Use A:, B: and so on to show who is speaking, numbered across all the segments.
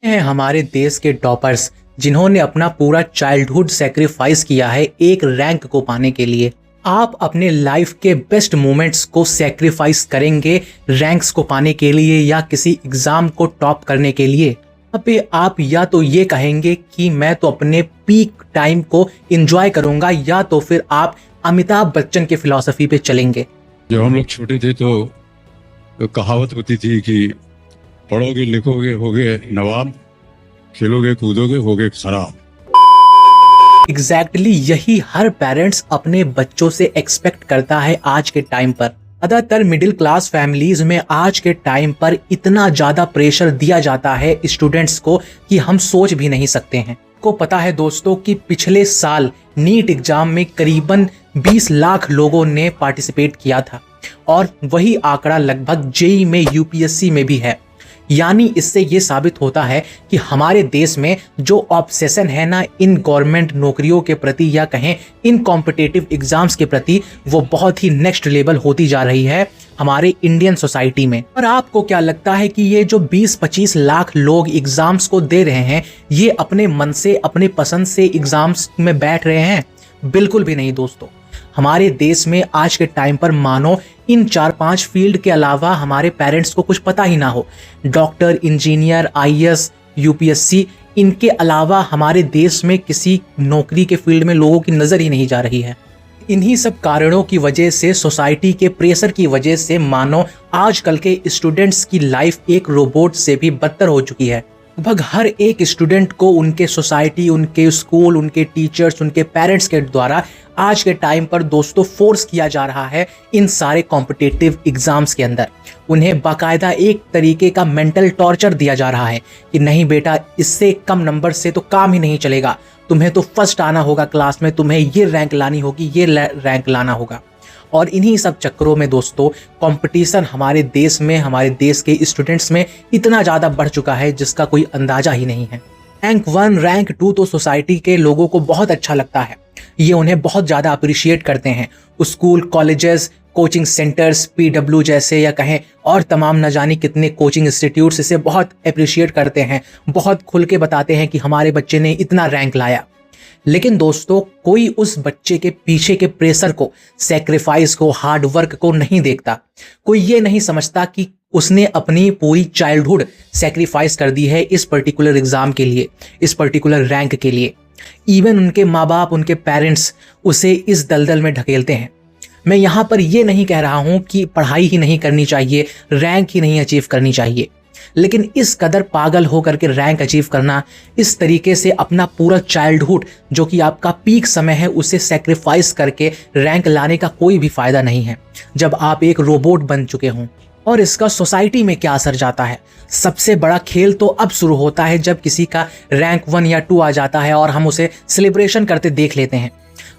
A: हैं हमारे देश के टॉपर्स जिन्होंने अपना पूरा चाइल्डहुड सेक्रीफाइस किया है एक रैंक को पाने के लिए। आप अपने लाइफ के बेस्ट मोमेंट्स को सेक्रीफाइस करेंगे रैंक्स को पाने के लिए या किसी एग्जाम को टॉप करने के लिए? अबे आप या तो ये कहेंगे कि मैं तो अपने पीक टाइम को एंजॉय करूंगा, या तो फिर आप अमिताभ बच्चन के फिलॉसफी पे चलेंगे।
B: जब हम लोग छोटे थे तो कहावत होती थी कि पढ़ोगे लिखोगे होगे नवाब, खेलोगे कूदोगे होगे खराब।
A: एग्जैक्टली यही हर पेरेंट्स अपने बच्चों से एक्सपेक्ट करता है आज के टाइम पर। ज्यादातर मिडिल क्लास फैमिलीज में आज के टाइम पर इतना ज्यादा प्रेशर दिया जाता है स्टूडेंट्स को कि हम सोच भी नहीं सकते हैं। को पता है दोस्तों कि पिछले साल नीट एग्जाम में करीबन 20 लाख लोगों ने पार्टिसिपेट किया था और वही आंकड़ा लगभग जेईई में यूपीएससी में भी है। यानी इससे ये साबित होता है कि हमारे देश में जो ऑब्सेशन है ना इन गवर्नमेंट नौकरियों के प्रति या कहें इन कॉम्पिटिटिव एग्जाम्स के प्रति, वो बहुत ही नेक्स्ट लेवल होती जा रही है हमारे इंडियन सोसाइटी में। और आपको क्या लगता है कि ये जो 20-25 लाख लोग एग्जाम्स को दे रहे हैं ये अपने मन से अपने पसंद से एग्जाम्स में बैठ रहे हैं? बिल्कुल भी नहीं दोस्तों। हमारे देश में आज के टाइम पर मानो इन 4-5 फील्ड के अलावा हमारे पेरेंट्स को कुछ पता ही ना हो। डॉक्टर, इंजीनियर, आईएएस, यूपीएससी, इनके अलावा हमारे देश में किसी नौकरी के फील्ड में लोगों की नज़र ही नहीं जा रही है। इन्हीं सब कारणों की वजह से, सोसाइटी के प्रेशर की वजह से मानो आजकल के स्टूडेंट्स की लाइफ एक रोबोट से भी बदतर हो चुकी है। लगभग हर एक स्टूडेंट को उनके सोसाइटी, उनके स्कूल, उनके टीचर्स, उनके पेरेंट्स के द्वारा आज के टाइम पर दोस्तों फोर्स किया जा रहा है इन सारे कॉम्पिटिटिव एग्जाम्स के अंदर। उन्हें बाकायदा एक तरीके का मेंटल टॉर्चर दिया जा रहा है कि नहीं बेटा, इससे कम नंबर से तो काम ही नहीं चलेगा, तुम्हें तो फर्स्ट आना होगा क्लास में, तुम्हें ये रैंक लानी होगी, ये रैंक लाना होगा। और इन्हीं सब चक्करों में दोस्तों कंपटीशन हमारे देश में, हमारे देश के स्टूडेंट्स में इतना ज़्यादा बढ़ चुका है जिसका कोई अंदाजा ही नहीं है। रैंक 1, रैंक 2 तो सोसाइटी के लोगों को बहुत अच्छा लगता है, ये उन्हें बहुत ज़्यादा अप्रिशिएट करते हैं। School, colleges, coaching centres, PW जैसे या कहें और तमाम न जाने कितने कोचिंग इंस्टीट्यूट्स इसे बहुत अप्रिशिएट करते हैं, बहुत खुल के बताते हैं कि हमारे बच्चे ने इतना रैंक लाया। लेकिन दोस्तों कोई उस बच्चे के पीछे के प्रेशर को, सेक्रीफाइस को, हार्ड वर्क को नहीं देखता। कोई ये नहीं समझता कि उसने अपनी पूरी चाइल्डहुड सेक्रीफाइस कर दी है इस पर्टिकुलर एग्जाम के लिए, इस पर्टिकुलर रैंक के लिए। इवन उनके माँ बाप, उनके पेरेंट्स उसे इस दलदल में ढकेलते हैं। मैं यहाँ पर ये नहीं कह रहा हूँ कि पढ़ाई ही नहीं करनी चाहिए, रैंक ही नहीं अचीव करनी चाहिए, लेकिन इस कदर पागल होकर के रैंक अचीव करना, इस तरीके से अपना पूरा चाइल्डहुड जो कि आपका पीक समय है उसे सेक्रीफाइस करके रैंक लाने का कोई भी फायदा नहीं है जब आप एक रोबोट बन चुके हों। और इसका सोसाइटी में क्या असर जाता है? सबसे बड़ा खेल तो अब शुरू होता है जब किसी का रैंक 1 या 2 आ जाता है और हम उसे सेलिब्रेशन करते देख लेते हैं।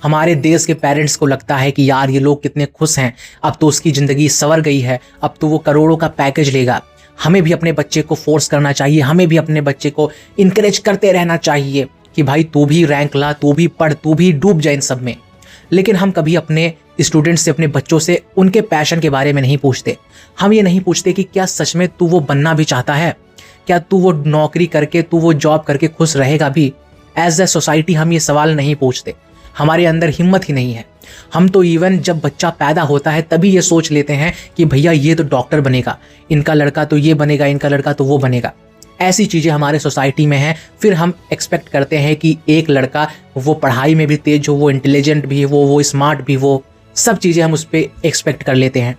A: हमारे देश के पेरेंट्स को लगता है कि यार ये लोग कितने खुश हैं, अब तो उसकी ज़िंदगी संवर गई है, अब तो वो करोड़ों का पैकेज लेगा। हमें भी अपने बच्चे को फोर्स करना चाहिए, हमें भी अपने बच्चे को इनकरेज करते रहना चाहिए कि भाई तू भी रैंक ला, तू भी पढ़, तू भी डूब जाए इन सब में। लेकिन हम कभी अपने स्टूडेंट्स से, अपने बच्चों से उनके पैशन के बारे में नहीं पूछते। हम ये नहीं पूछते कि क्या सच में तू वो बनना भी चाहता है, क्या तू वो नौकरी करके, तू वो जॉब करके खुश रहेगा भी। एज ए सोसाइटी हम ये सवाल नहीं पूछते, हमारे अंदर हिम्मत ही नहीं है। हम तो इवन जब बच्चा पैदा होता है तभी ये सोच लेते हैं कि भैया ये तो डॉक्टर बनेगा, इनका लड़का तो ये बनेगा, इनका लड़का तो वो बनेगा। ऐसी चीज़ें हमारे सोसाइटी में हैं। फिर हम एक्सपेक्ट करते हैं कि एक लड़का वो पढ़ाई में भी तेज हो, वो इंटेलिजेंट भी हो, वो स्मार्ट भी हो, सब चीज़ें हम उस पर एक्सपेक्ट कर लेते हैं।